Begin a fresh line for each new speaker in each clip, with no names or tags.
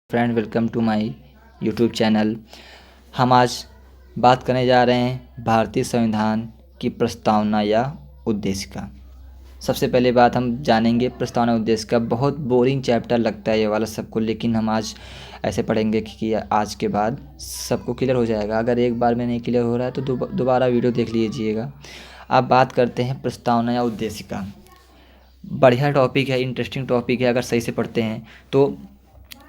Friend, welcome to my YouTube channel. हम आज बात करने जा रहे हैं भारतीय संविधान की प्रस्तावना या उद्देशिका। सबसे पहले बात हम जानेंगे प्रस्तावना उद्देशिका। बहुत बोरिंग चैप्टर लगता है ये वाला सबको, लेकिन हम आज ऐसे पढ़ेंगे कि आज के बाद सबको क्लियर हो जाएगा। अगर एक बार में नहीं क्लियर हो रहा है तो दोबारा वीडियो देख लीजिएगा। अब बात करते हैं प्रस्तावना या उद्देशिका। बढ़िया टॉपिक है, इंटरेस्टिंग टॉपिक है अगर सही से पढ़ते हैं तो।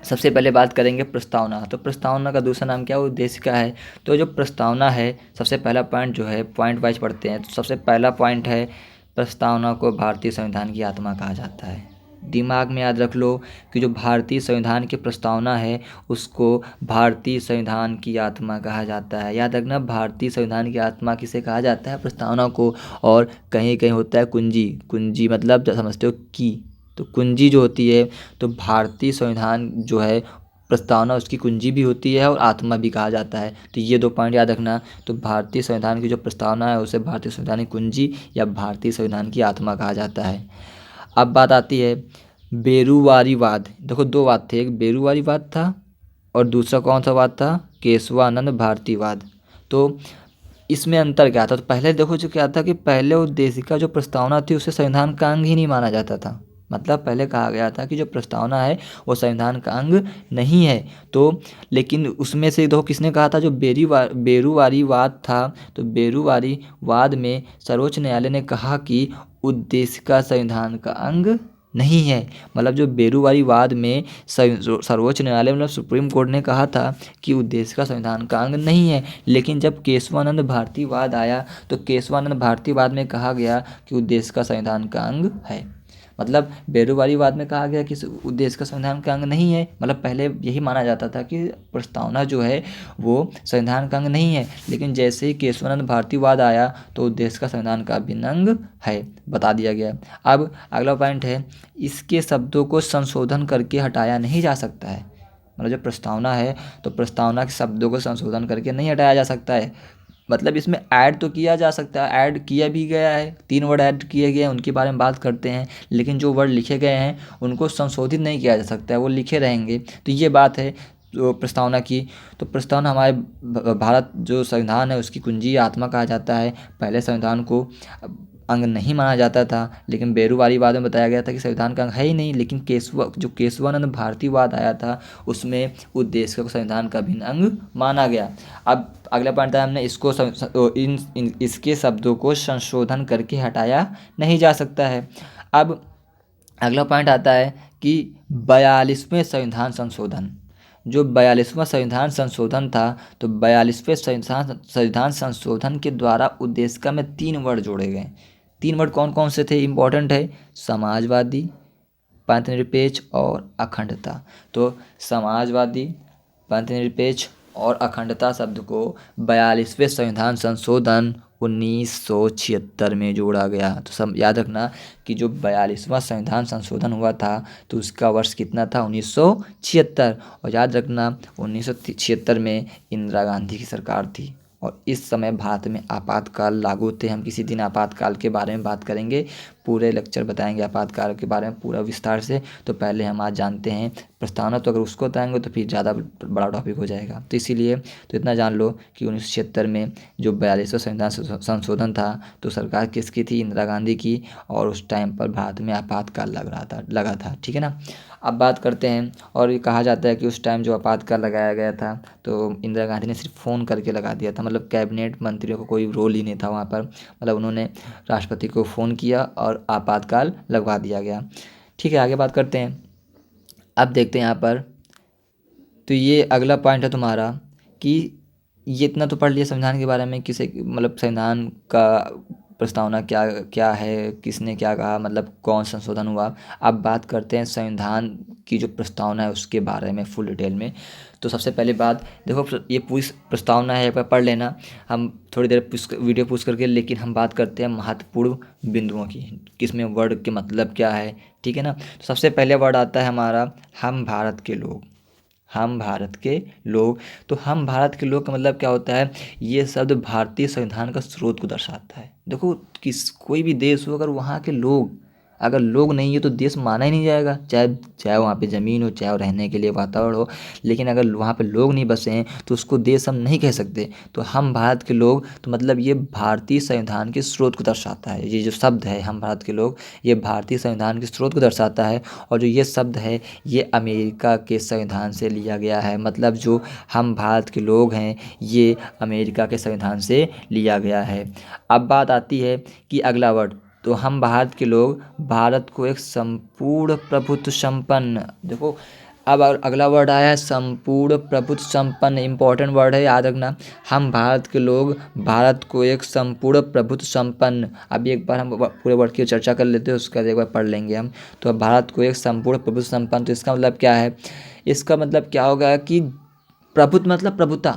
सबसे पहले बात करेंगे प्रस्तावना। तो प्रस्तावना का दूसरा नाम क्या है? उद्देशिका है। तो जो प्रस्तावना है, सबसे पहला पॉइंट जो है, पॉइंट वाइज पढ़ते हैं। तो सबसे पहला पॉइंट है, प्रस्तावना को भारतीय संविधान की आत्मा कहा जाता है। दिमाग में याद रख लो कि जो भारतीय संविधान की प्रस्तावना है उसको भारतीय संविधान की आत्मा कहा जाता है। याद रखना, भारतीय संविधान की आत्मा किसे कहा जाता है? प्रस्तावना को। और कहीं कहीं होता है कुंजी। कुंजी मतलब जो समझते हो की, तो कुंजी जो होती है, तो भारतीय संविधान जो है प्रस्तावना उसकी कुंजी भी होती है और आत्मा भी कहा जाता है। तो ये दो पॉइंट याद रखना। तो भारतीय संविधान की जो प्रस्तावना है उसे भारतीय संविधान की कुंजी या भारतीय संविधान की आत्मा कहा जाता है। अब बात आती है बेरुवारीवाद। देखो दो वाद थे, एक बेरुवारीवाद था और दूसरा कौन सा वाद था? केशवानंद भारतीवाद। तो इसमें अंतर क्या था? तो पहले देखो जो क्या था कि पहले उद्देशिका जो प्रस्तावना थी उसे संविधान का अंग ही नहीं माना जाता था। मतलब पहले कहा गया था कि जो प्रस्तावना है वो संविधान का अंग नहीं है। तो लेकिन उसमें से देखो किसने कहा था? जो बेरुवारीवाद था। तो बेरुवारीवाद में सर्वोच्च न्यायालय ने कहा कि उद्देशिका संविधान का अंग नहीं है। मतलब जो बेरुवारीवाद में सर्वोच्च न्यायालय मतलब सुप्रीम कोर्ट ने कहा था कि उद्देशिका संविधान का अंग नहीं है। लेकिन जब केशवानंद भारतीवाद आया तो केशवानंद भारतीवाद में कहा गया कि उद्देशिका संविधान का अंग है। मतलब बेरुवारीवाद में कहा गया कि उद्देशिका संविधान का अंग नहीं है। मतलब पहले यही माना जाता था कि प्रस्तावना जो है वो संविधान का अंग नहीं है, लेकिन जैसे ही केशवानंद भारतीवाद आया तो उद्देशिका संविधान का अभिन्न अंग है, बता दिया गया। अब अगला पॉइंट है, इसके शब्दों को संशोधन करके हटाया नहीं जा सकता है। मतलब जो प्रस्तावना है तो प्रस्तावना के शब्दों को संशोधन करके नहीं हटाया जा सकता है। मतलब इसमें ऐड तो किया जा सकता है, ऐड किया भी गया है, 3 वर्ड ऐड किए गए हैं, उनके बारे में बात करते हैं। लेकिन जो वर्ड लिखे गए हैं उनको संशोधित नहीं किया जा सकता है, वो लिखे रहेंगे। तो ये बात है जो प्रस्तावना की। तो प्रस्तावना हमारे भारत जो संविधान है उसकी कुंजी आत्मा कहा जाता है। पहले संविधान को अंग नहीं माना जाता था, लेकिन बेरुवारीवाद में बताया गया था कि संविधान का अंग है ही नहीं। लेकिन केशवानंद भारतीवाद आया था उसमें उद्देशिका को संविधान का भिन्न अंग माना गया। अब अगला पॉइंट था हमने इसको इसके शब्दों को संशोधन करके हटाया नहीं जा सकता है। अब अगला पॉइंट आता है कि 42वें संविधान संशोधन। जो 42वां संविधान संशोधन था, तो 42वें संविधान संशोधन के द्वारा उद्देशिका में 3 वर्ड जोड़े गए। 3 वर्ड कौन कौन से थे? इंपॉर्टेंट है, समाजवादी, पंथनिरपेक्ष और अखंडता। तो समाजवादी, पंथनिरपेक्ष और अखंडता शब्द को 42वें संविधान संशोधन 1976 में जोड़ा गया। तो सब याद रखना कि जो 42वां संविधान संशोधन हुआ था तो उसका वर्ष कितना था? 1976। और याद रखना 1976 में इंदिरा गांधी की सरकार थी और इस समय भारत में आपातकाल लागू थे। हम किसी दिन आपातकाल के बारे में बात करेंगे, पूरे लेक्चर बताएंगे आपातकाल के बारे में पूरा विस्तार से। तो पहले हम आज जानते हैं प्रस्तावना, तो अगर उसको बताएंगे तो फिर ज़्यादा बड़ा टॉपिक हो जाएगा। तो इसीलिए तो इतना जान लो कि 1976 में जो 42वां संविधान संशोधन था तो सरकार किसकी थी? इंदिरा गांधी की। और उस टाइम पर भारत में आपातकाल लगा था। ठीक है ना। अब बात करते हैं, और ये कहा जाता है कि उस टाइम जो आपातकाल लगाया गया था तो इंदिरा गांधी ने सिर्फ फ़ोन करके लगा दिया था। मतलब कैबिनेट मंत्रियों को कोई रोल ही नहीं था वहाँ पर। मतलब उन्होंने राष्ट्रपति को फ़ोन किया और आपातकाल लगवा दिया गया। ठीक है, आगे बात करते हैं। अब देखते हैं यहाँ पर, तो ये अगला पॉइंट है तुम्हारा कि ये इतना तो पढ़ लिया संविधान के बारे में, किसे मतलब संविधान का प्रस्तावना क्या क्या है, किसने क्या कहा, मतलब कौन संशोधन हुआ। अब बात करते हैं संविधान की जो प्रस्तावना है उसके बारे में फुल डिटेल में। तो सबसे पहले बात देखो, ये पूरी प्रस्तावना है, एक बार पढ़ लेना। हम थोड़ी देर वीडियो पूछ करके, लेकिन हम बात करते हैं महत्वपूर्ण बिंदुओं की, किसमें वर्ड के मतलब क्या है। ठीक है ना। तो सबसे पहले वर्ड आता है हमारा हम भारत के लोग। हम भारत के लोग। तो हम भारत के लोग का मतलब क्या होता है? ये शब्द भारतीय संविधान का स्रोत को दर्शाता है। देखो कोई भी देश हो, अगर वहाँ के लोग अगर लोग नहीं है तो देश माना ही नहीं जाएगा, चाहे चाहे वहाँ पे ज़मीन हो, चाहे रहने के लिए वातावरण हो, लेकिन अगर वहाँ पे लोग नहीं बसे हैं तो उसको देश हम नहीं कह सकते। तो हम भारत के लोग, तो मतलब ये भारतीय संविधान के स्रोत को दर्शाता है। ये जो शब्द है हम भारत के लोग, ये भारतीय संविधान के स्रोत को दर्शाता है। और जो ये शब्द है ये अमेरिका के संविधान से लिया गया है। मतलब जो हम भारत के लोग हैं ये अमेरिका के संविधान से लिया गया है। अब बात आती है कि अगला वर्ड, तो हम भारत के लोग भारत को एक संपूर्ण प्रभुत्व संपन्न, देखो अब अगला वर्ड आया है संपूर्ण प्रभुत्व संपन्न, इंपॉर्टेंट वर्ड है, याद रखना। हम भारत के लोग भारत को एक संपूर्ण प्रभुत्व संपन्न, अभी एक बार हम पूरे वर्ड की चर्चा कर लेते हैं, उसका एक बार पढ़ लेंगे हम। तो अब भारत को एक संपूर्ण प्रभुत्व संपन्न, तो इसका मतलब क्या है, इसका मतलब क्या होगा कि प्रभुत्व मतलब प्रभुता,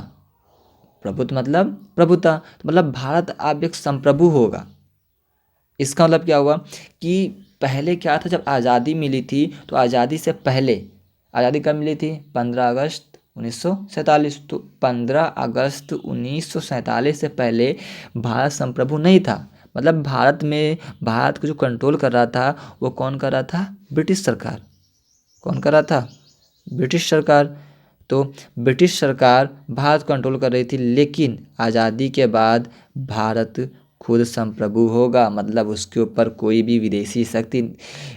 प्रभुत्व मतलब प्रभुता, तो मतलब भारत अब एक संप्रभु होगा। इसका मतलब क्या हुआ कि पहले क्या था, जब आज़ादी मिली थी तो आज़ादी से पहले, आज़ादी कब मिली थी, 15 अगस्त 1947, तो 15 अगस्त 1947 से पहले भारत संप्रभु नहीं था। मतलब भारत में, भारत को जो कंट्रोल कर रहा था वो कौन कर रहा था, ब्रिटिश सरकार। कौन कर रहा था, ब्रिटिश सरकार। तो ब्रिटिश सरकार भारत कंट्रोल कर रही थी, लेकिन आज़ादी के बाद भारत खुद संप्रभु होगा। मतलब उसके ऊपर कोई भी विदेशी शक्ति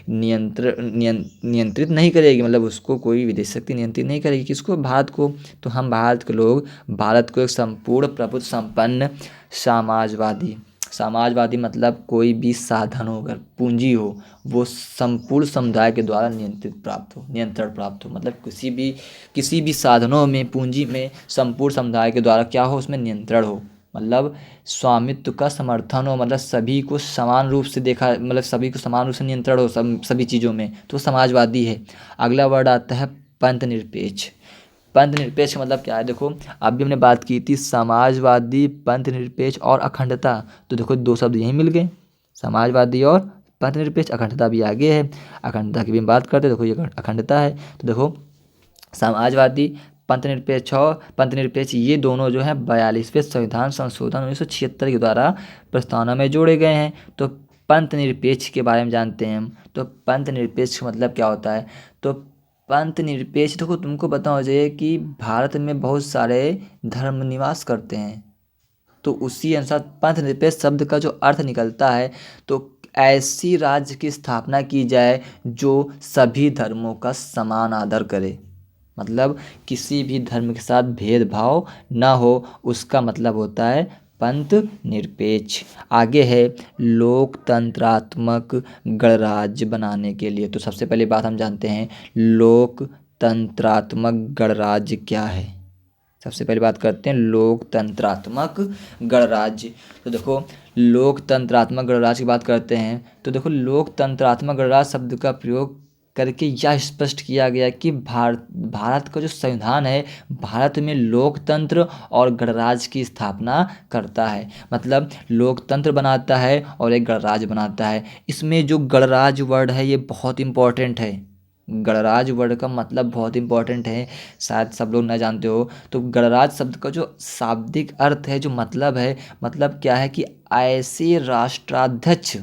नियंत्रित नहीं करेगी, मतलब उसको कोई विदेशी शक्ति नियंत्रित नहीं करेगी, किसको, भारत को। तो हम भारत के लोग भारत को एक संपूर्ण प्रभुत्व संपन्न समाजवादी, समाजवादी मतलब कोई भी साधन हो, अगर पूंजी हो, वो संपूर्ण समुदाय के द्वारा नियंत्रण प्राप्त हो। मतलब किसी भी साधनों में, पूंजी में सपूर्ण समुदाय के द्वारा क्या हो, उसमें नियंत्रण हो। मतलब स्वामित्व का समर्थन हो, मतलब सभी को समान रूप से देखा, मतलब सभी को समान रूप से नियंत्रण हो सभी चीज़ों में, तो समाजवादी है। अगला वर्ड आता है पंथ निरपेक्ष। पंथ निरपेक्ष मतलब क्या है, देखो अभी हमने बात की थी समाजवादी, पंथ निरपेक्ष और अखंडता, तो देखो दो शब्द यहीं मिल गए, समाजवादी और पंथ निरपेक्ष। अखंडता भी आगे है, अखंडता की भी हम बात करते हैं, देखो ये अखंडता है। तो देखो समाजवादी, पंथ निरपेक्ष ये दोनों जो है 42वें संविधान संशोधन 1976 के द्वारा प्रस्तावना में जोड़े गए हैं। तो पंथ निरपेक्ष के बारे में जानते हैं हम। तो पंथ निरपेक्ष मतलब क्या होता है, तो पंथ निरपेक्ष, देखो तुमको पता हो जाए कि भारत में बहुत सारे धर्म निवास करते हैं, तो उसी अनुसार पंथ निरपेक्ष शब्द का जो अर्थ निकलता है, तो ऐसी राज्य की स्थापना की जाए जो सभी धर्मों का समान आदर करे। मतलब किसी भी धर्म के साथ भेदभाव ना हो, उसका मतलब होता है पंथ निरपेक्ष। आगे है लोकतंत्रात्मक गणराज्य बनाने के लिए। तो सबसे पहले बात हम जानते हैं लोकतंत्रात्मक गणराज्य क्या है। सबसे पहले बात करते हैं लोकतंत्रात्मक गणराज्य। तो देखो लोकतंत्रात्मक गणराज्य की बात करते हैं, तो देखो लोकतंत्रात्मक गणराज्य शब्द का प्रयोग करके यह स्पष्ट किया गया कि भारत का जो संविधान है भारत में लोकतंत्र और गणराज्य की स्थापना करता है। मतलब लोकतंत्र बनाता है और एक गणराज्य बनाता है। इसमें जो गणराज्य वर्ड है ये बहुत इंपॉर्टेंट है। गणराज्य वर्ड का मतलब बहुत इंपॉर्टेंट है, शायद सब लोग ना जानते हो। तो गणराज्य शब्द का जो शाब्दिक अर्थ है, जो मतलब है, मतलब क्या है कि ऐसे राष्ट्राध्यक्ष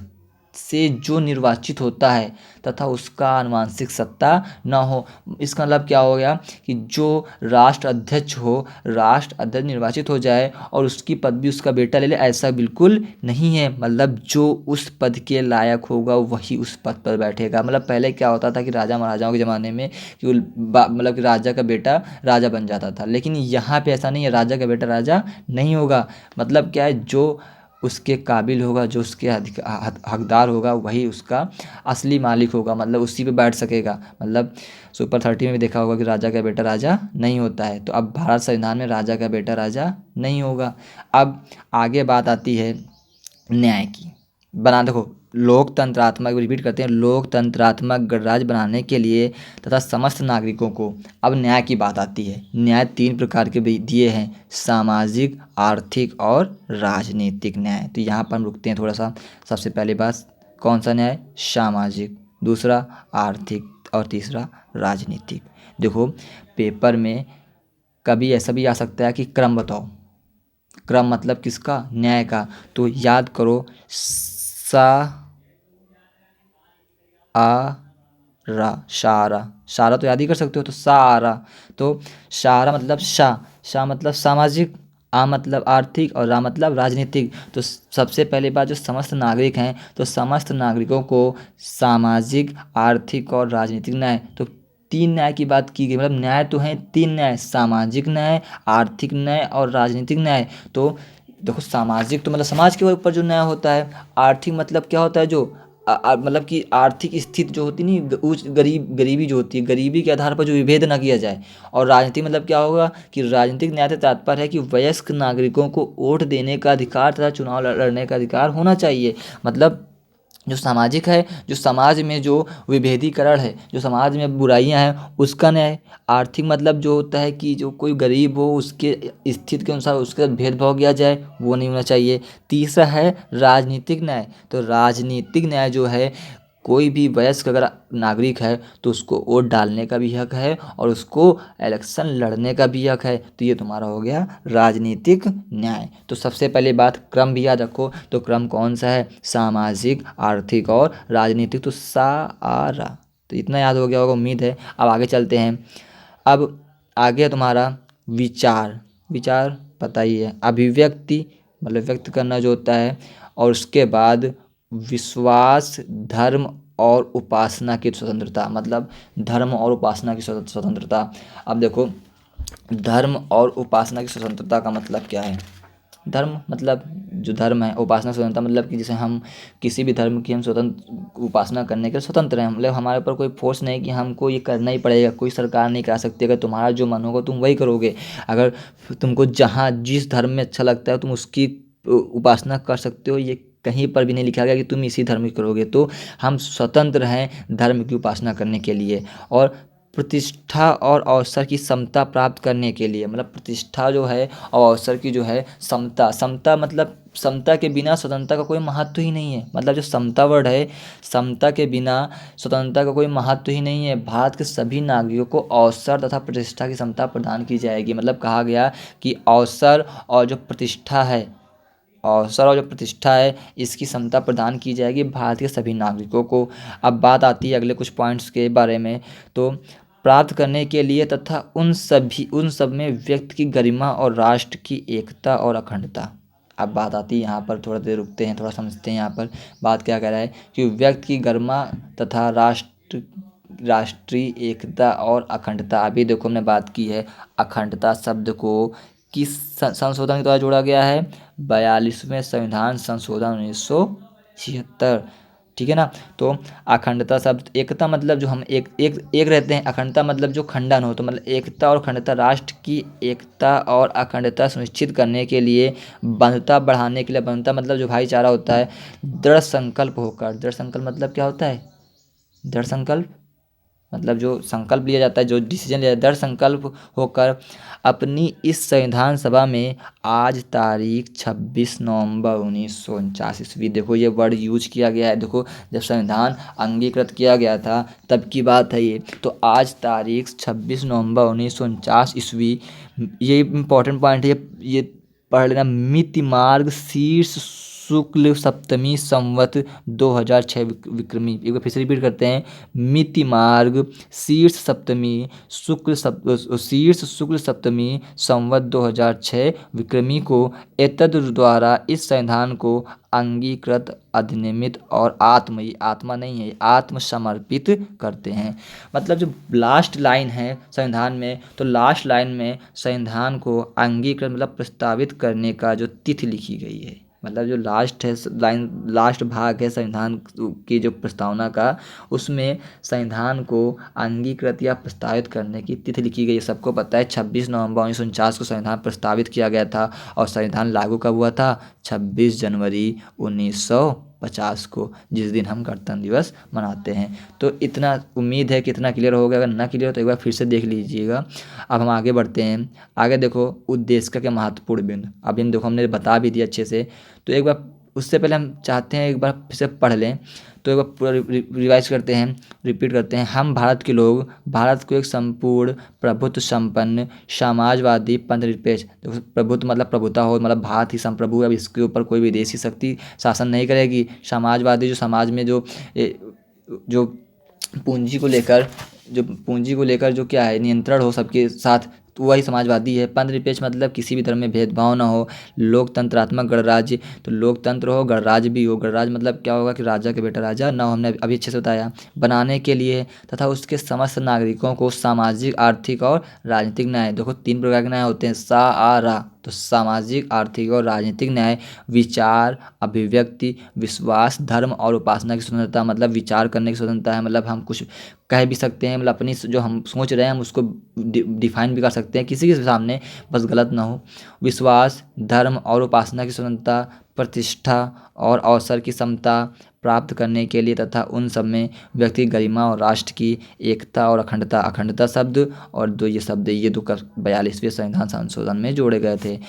से जो निर्वाचित होता है तथा उसका आनुवंशिक सत्ता न हो। इसका मतलब क्या हो गया कि जो राष्ट्र अध्यक्ष हो, राष्ट्र अध्यक्ष निर्वाचित हो जाए और उसकी पदवी उसका बेटा ले ले, ऐसा बिल्कुल नहीं है। मतलब जो उस पद के लायक होगा वही उस पद पर बैठेगा। मतलब पहले क्या होता था कि राजा महाराजाओं के ज़माने में कि मतलब कि राजा का बेटा राजा बन जाता था, लेकिन यहाँ पे ऐसा नहीं है, राजा का बेटा राजा नहीं होगा। मतलब क्या है, जो उसके काबिल होगा, जो उसके हकदार होगा, वही उसका असली मालिक होगा, मतलब उसी पे बैठ सकेगा। मतलब सुपर 30 में भी देखा होगा कि राजा का बेटा राजा नहीं होता है। तो अब भारत संविधान में राजा का बेटा राजा नहीं होगा। अब आगे बात आती है न्याय की। देखो लोकतंत्रात्मक, रिपीट करते हैं, लोकतंत्रात्मक गणराज्य बनाने के लिए तथा समस्त नागरिकों को, अब न्याय की बात आती है। न्याय 3 प्रकार के भी दिए हैं, सामाजिक, आर्थिक और राजनीतिक न्याय। तो यहाँ पर हम रुकते हैं थोड़ा सा। सबसे पहली बात, कौन सा न्याय, सामाजिक, दूसरा आर्थिक और तीसरा राजनीतिक। देखो पेपर में कभी ऐसा भी आ सकता है कि क्रम बताओ, क्रम मतलब किसका, न्याय का। तो याद करो आ रा, शारा, शारा तो याद ही कर सकते हो, तो सारा। तो शारा मतलब शाह मतलब सामाजिक, आ मतलब आर्थिक और रा मतलब राजनीतिक। तो सबसे पहली बात, जो समस्त नागरिक हैं, तो समस्त नागरिकों को सामाजिक, आर्थिक और राजनीतिक न्याय, तो तीन न्याय की बात की गई। मतलब न्याय तो है तीन न्याय, सामाजिक न्याय, आर्थिक न्याय और राजनीतिक न्याय। तो देखो, सामाजिक तो मतलब समाज के ऊपर जो न्याय होता है। आर्थिक मतलब क्या होता है, जो मतलब कि आर्थिक स्थिति जो होती नहीं, उच्च गरीबी जो होती है, गरीबी के आधार पर जो विभेद ना किया जाए। और राजनीति मतलब क्या होगा कि राजनीतिक न्याय से तात्पर्य है कि वयस्क नागरिकों को वोट देने का अधिकार तथा चुनाव लड़ने का अधिकार होना चाहिए। मतलब जो सामाजिक है, जो समाज में जो विभेदीकरण है, जो समाज में बुराइयां हैं, उसका न्याय। आर्थिक मतलब जो होता है कि जो कोई गरीब हो, उसके स्थिति के अनुसार उसके साथ भेदभाव किया जाए, वो नहीं होना चाहिए। तीसरा है राजनीतिक न्याय। तो राजनीतिक न्याय जो है, कोई भी वयस्क अगर नागरिक है तो उसको वोट डालने का भी हक है और उसको इलेक्शन लड़ने का भी हक है। तो ये तुम्हारा हो गया राजनीतिक न्याय। तो सबसे पहले बात, क्रम भी याद रखो। तो क्रम कौन सा है, सामाजिक, आर्थिक और राजनीतिक। तो सा आ रा, तो इतना याद हो गया होगा उम्मीद है। अब आगे चलते हैं। अब आगे है तुम्हारा विचार। विचार पता ही है, अभिव्यक्ति मतलब व्यक्त करना जो होता है। और उसके बाद विश्वास, धर्म और उपासना की स्वतंत्रता, मतलब धर्म और उपासना की स्वतंत्रता। अब देखो, धर्म और उपासना की स्वतंत्रता का मतलब क्या है। धर्म मतलब जो धर्म है, उपासना स्वतंत्रता मतलब कि जैसे हम किसी भी धर्म की हम स्वतंत्र उपासना करने के स्वतंत्र हैं। मतलब हमारे ऊपर कोई फोर्स नहीं कि हमको ये करना ही पड़ेगा, कोई सरकार नहीं करा सकती। अगर तुम्हारा जो मन होगा तुम वही करोगे। अगर तुमको जहाँ जिस धर्म में अच्छा लगता है तुम उसकी उपासना कर सकते हो। ये कहीं पर भी नहीं लिखा गया कि तुम इसी धर्म की करोगे। तो हम स्वतंत्र हैं धर्म की उपासना करने के लिए। और प्रतिष्ठा और अवसर की समता प्राप्त करने के लिए, मतलब प्रतिष्ठा जो है और अवसर की जो है समता। समता मतलब समता के बिना स्वतंत्रता का कोई महत्व ही नहीं है। मतलब जो समता वर्ड है, समता के बिना स्वतंत्रता का कोई महत्व ही नहीं है। भारत के सभी नागरिकों को अवसर तथा प्रतिष्ठा की समता प्रदान की जाएगी। मतलब कहा गया कि अवसर और जो प्रतिष्ठा है, अवसर और जो प्रतिष्ठा है, इसकी समता प्रदान की जाएगी भारत के सभी नागरिकों को। अब बात आती है अगले कुछ पॉइंट्स के बारे में। तो प्राप्त करने के लिए तथा उन सब में व्यक्ति की गरिमा और राष्ट्र की एकता और अखंडता। अब बात आती है यहाँ पर, थोड़ा देर रुकते हैं, थोड़ा समझते हैं। यहाँ पर बात क्या कह रहा है कि व्यक्ति की गरिमा तथा राष्ट्रीय एकता और अखंडता। अभी देखो हमने बात की है, अखंडता शब्द को किस संशोधन के द्वारा जोड़ा गया है, 42वें संविधान संशोधन 1976। ठीक है ना। तो अखंडता शब्द, एकता मतलब जो हम एक रहते हैं, अखंडता मतलब जो खंडन हो। तो मतलब एकता और अखंडता, राष्ट्र की एकता और अखंडता सुनिश्चित करने के लिए, बंधुता बढ़ाने के लिए, बंधुता मतलब जो भाईचारा होता है, दृढ़ संकल्प होकर। दृढ़ संकल्प मतलब क्या होता है, दृढ़ संकल्प मतलब जो संकल्प लिया जाता है, जो डिसीजन लिया जाता है, दृढ़ संकल्प होकर अपनी इस संविधान सभा में आज तारीख 26 नवंबर 1949 ईस्वी, देखो ये वर्ड यूज किया गया है। देखो, जब संविधान अंगीकृत किया गया था तब की बात है ये। तो आज तारीख 26 नवंबर 1949 ईस्वी, ये इंपॉर्टेंट पॉइंट है, ये पढ़ लेना। मिति मार्ग शीर्ष शुक्ल सप्तमी संवत 2006 विक्रमी। एक बार फिर से रिपीट करते हैं। मिति मार्ग शीर्ष शुक्ल सप्तमी संवत 2006 विक्रमी को एतद द्वारा इस संविधान को अंगीकृत, अधिनियमित और ये आत्मा नहीं है, आत्मसमर्पित करते हैं। मतलब जो लास्ट लाइन है संविधान में, तो लास्ट लाइन में संविधान को अंगीकृत मतलब प्रस्तावित करने का जो तिथि लिखी गई है। मतलब जो लास्ट है लाइन, लास्ट भाग है संविधान की जो प्रस्तावना का, उसमें संविधान को अंगीकृत या प्रस्तावित करने की तिथि लिखी गई है। सबको पता है 26 नवंबर 1949 को संविधान प्रस्तावित किया गया था और संविधान लागू कब हुआ था, 26 जनवरी 1950 को, जिस दिन हम गणतंत्र दिवस मनाते हैं। तो इतना उम्मीद है कि इतना क्लियर हो गया। अगर ना क्लियर हो तो एक बार फिर से देख लीजिएगा। अब हम आगे बढ़ते हैं। आगे देखो, उद्देश्य के महत्वपूर्ण बिंदु। अभी हम देखो, हमने बता भी दिया अच्छे से। तो एक बार उससे पहले हम चाहते हैं एक बार फिर से पढ़ लें। तो एक बार पूरा रिवाइज करते हैं, रिपीट करते हैं। हम भारत के लोग भारत को एक संपूर्ण प्रभुत्व संपन्न समाजवादी पंथनिरपेक्ष, देखो प्रभुत्व मतलब प्रभुता हो, मतलब भारत ही संप्रभु है, अब इसके ऊपर कोई विदेशी शक्ति शासन नहीं करेगी। समाजवादी जो समाज में जो जो पूंजी को लेकर जो क्या है नियंत्रण हो सबके साथ, तो वही समाजवादी है। पंथनिरपेक्ष मतलब किसी भी धर्म में भेदभाव ना हो। लोकतंत्रात्मक गणराज्य, तो लोकतंत्र हो गणराज्य भी हो। गणराज्य मतलब क्या होगा कि राजा के बेटा राजा ना हो, हमने अभी अच्छे से बताया। बनाने के लिए तथा उसके समस्त नागरिकों को सामाजिक, आर्थिक और राजनीतिक न्याय, देखो 3 प्रकार के न्याय होते हैं, सा आ रा। तो सामाजिक, आर्थिक और राजनीतिक न्याय, विचार, अभिव्यक्ति, विश्वास, धर्म और उपासना की स्वतंत्रता, मतलब विचार करने की स्वतंत्रता है, मतलब हम कुछ कह भी सकते हैं, मतलब अपनी जो हम सोच रहे हैं हम उसको डिफाइन भी कर सकते हैं किसी के सामने, बस गलत ना हो। विश्वास, धर्म और उपासना की स्वतंत्रता, प्रतिष्ठा और अवसर की समता प्राप्त करने के लिए तथा उन सब में व्यक्ति की गरिमा और राष्ट्र की एकता और अखंडता, अखंडता शब्द और दो ये शब्द ये 42वें संविधान संशोधन में जोड़े गए थे।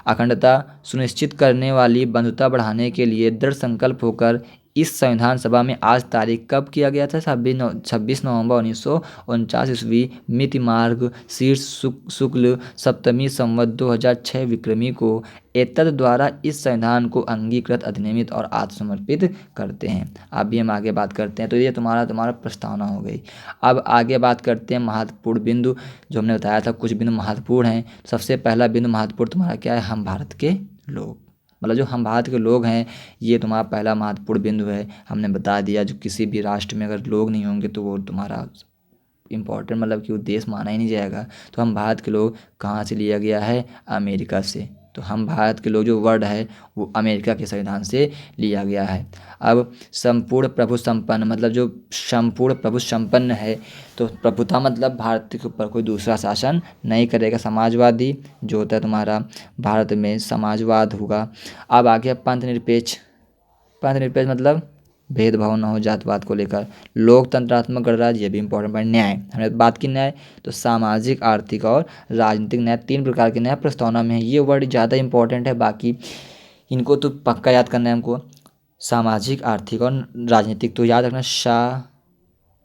अखंडता सुनिश्चित करने वाली बंधुता बढ़ाने के लिए दृढ़ संकल्प होकर इस संविधान सभा में आज तारीख कब किया गया था? 26 नवंबर 1949 ईस्वी मिति मार्ग शीर्ष शुक्ल सप्तमी संवत 2006 विक्रमी को एतद द्वारा इस संविधान को अंगीकृत, अधिनियमित और आत्मसमर्पित करते हैं। अभी हम आगे बात करते हैं। तो ये तुम्हारा प्रस्तावना हो गई। अब आगे बात करते हैं महत्वपूर्ण बिंदु, जो हमने बताया था कुछ बिंदु महत्वपूर्ण हैं। सबसे पहला बिंदु महत्वपूर्ण तुम्हारा क्या है? हम भारत के लोग, मतलब जो हम भारत के लोग हैं, ये तुम्हारा पहला महत्वपूर्ण बिंदु है। हमने बता दिया जो किसी भी राष्ट्र में अगर लोग नहीं होंगे तो वो तुम्हारा इम्पोर्टेंट, मतलब कि वो देश माना ही नहीं जाएगा। तो हम भारत के लोग कहाँ से लिया गया है? अमेरिका से। तो हम भारत के लोग जो वर्ड है वो अमेरिका के संविधान से लिया गया है। अब संपूर्ण प्रभु संपन्न, मतलब जो संपूर्ण प्रभु संपन्न है, तो प्रभुता मतलब भारत के ऊपर कोई दूसरा शासन नहीं करेगा। समाजवादी जो होता है तुम्हारा भारत में समाजवाद होगा। अब आ गया पंथ निरपेक्ष। पंथ निरपेक्ष मतलब भेदभाव न हो जातवाद को लेकर। लोकतंत्रात्मक गणराज्य, ये भी इंपॉर्टेंट पॉइंट। न्याय, हमने बात की न्याय, तो सामाजिक, आर्थिक और राजनीतिक न्याय, 3 प्रकार के न्याय प्रस्तावना में है। ये वर्ड ज़्यादा इंपॉर्टेंट है, बाकी इनको तो पक्का याद करना है हमको। सामाजिक, आर्थिक और राजनीतिक, तो याद रखना शा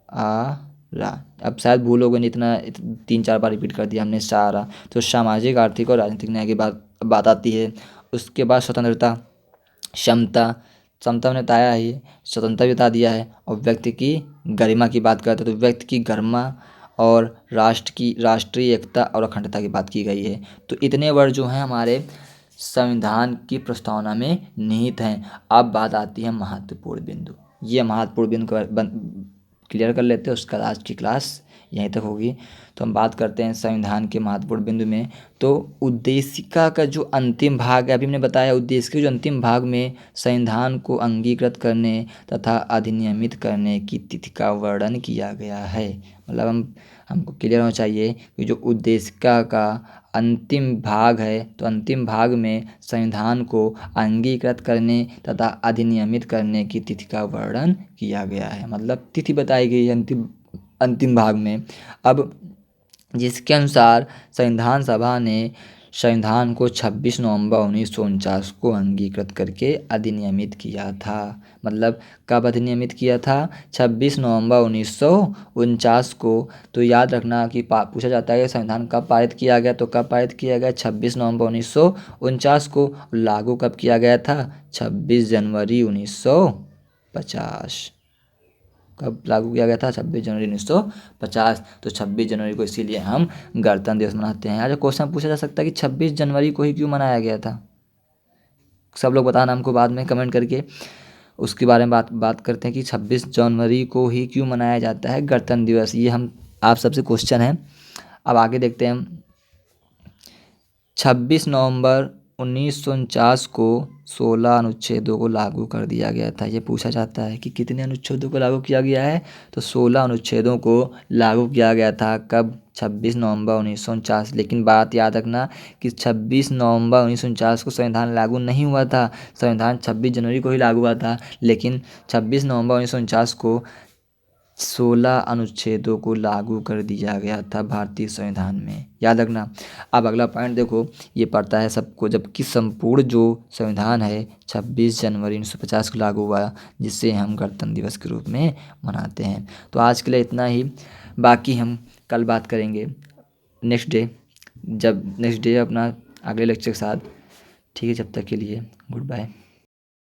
आ रा। अब शायद भूलोगे नहीं, इतना 3-4 बार रिपीट कर दिया हमने शा रा। तो सामाजिक, आर्थिक और राजनीतिक न्याय की बात आती है। उसके बाद स्वतंत्रता, क्षमता, समता ने बताया है, ये स्वतंत्रता भी बता दिया है। और व्यक्ति की गरिमा की बात करते हैं तो व्यक्ति की गरिमा और राष्ट्र की राष्ट्रीय एकता और अखंडता की बात की गई है। तो इतने वर्ड जो हैं हमारे संविधान की प्रस्तावना में निहित हैं। अब बात आती है महत्वपूर्ण बिंदु। ये महत्वपूर्ण बिंदु क्लियर कर लेते हैं, उसका आज की क्लास यहीं तक होगी। तो हम बात करते हैं संविधान के महत्वपूर्ण बिंदु में। तो उद्देशिका का जो अंतिम भाग है, अभी मैंने बताया, उद्देशिका के जो अंतिम भाग में संविधान को अंगीकृत करने तथा अधिनियमित करने की तिथि का वर्णन किया गया है। मतलब हमको क्लियर होना चाहिए कि जो उद्देशिका का अंतिम भाग है, तो अंतिम भाग में संविधान को अंगीकृत करने तथा अधिनियमित करने की तिथि का वर्णन किया गया है, मतलब तिथि बताई गई है अंतिम भाग में। अब जिसके अनुसार संविधान सभा ने संविधान को 26 नवंबर 1949 को अंगीकृत करके अधिनियमित किया था। मतलब कब अधिनियमित किया था? 26 नवंबर 1949 को। तो याद रखना कि पूछा जाता है कि संविधान कब पारित किया गया, तो कब पारित किया गया? 26 नवंबर 1949 को। लागू कब किया गया था? 26 जनवरी 1950। कब लागू किया गया था? 26 जनवरी 1950। तो 26 जनवरी को इसीलिए हम गणतंत्र दिवस मनाते हैं। आज क्वेश्चन पूछा जा सकता है कि 26 जनवरी को ही क्यों मनाया गया था? सब लोग बताना हमको बाद में कमेंट करके। उसके बारे में बात करते हैं कि 26 जनवरी को ही क्यों मनाया जाता है गणतंत्र दिवस। ये हम आप सबसे क्वेश्चन है। अब आगे देखते हैं हम। 26 नवंबर 1949 को 16 अनुच्छेदों को लागू कर दिया गया था। ये पूछा जाता है कि कितने अनुच्छेदों को लागू किया गया है, तो 16 अनुच्छेदों को लागू किया गया था। कब? 26 नवंबर 1949। लेकिन बात याद रखना कि 26 नवंबर 1949 को संविधान लागू नहीं हुआ था। संविधान 26 जनवरी को ही लागू हुआ था, लेकिन 26 नवंबर 1949 को 16 अनुच्छेदों को लागू कर दिया गया था भारतीय संविधान में, याद रखना। अब अगला पॉइंट देखो, ये पढ़ता है सबको, जबकि संपूर्ण जो संविधान है 26 जनवरी 1950 को लागू हुआ, जिसे हम गणतंत्र दिवस के रूप में मनाते हैं। तो आज के लिए इतना ही, बाकी हम कल बात करेंगे नेक्स्ट डे अपना अगले लेक्चर के साथ। ठीक है, जब तक के लिए गुड बाय।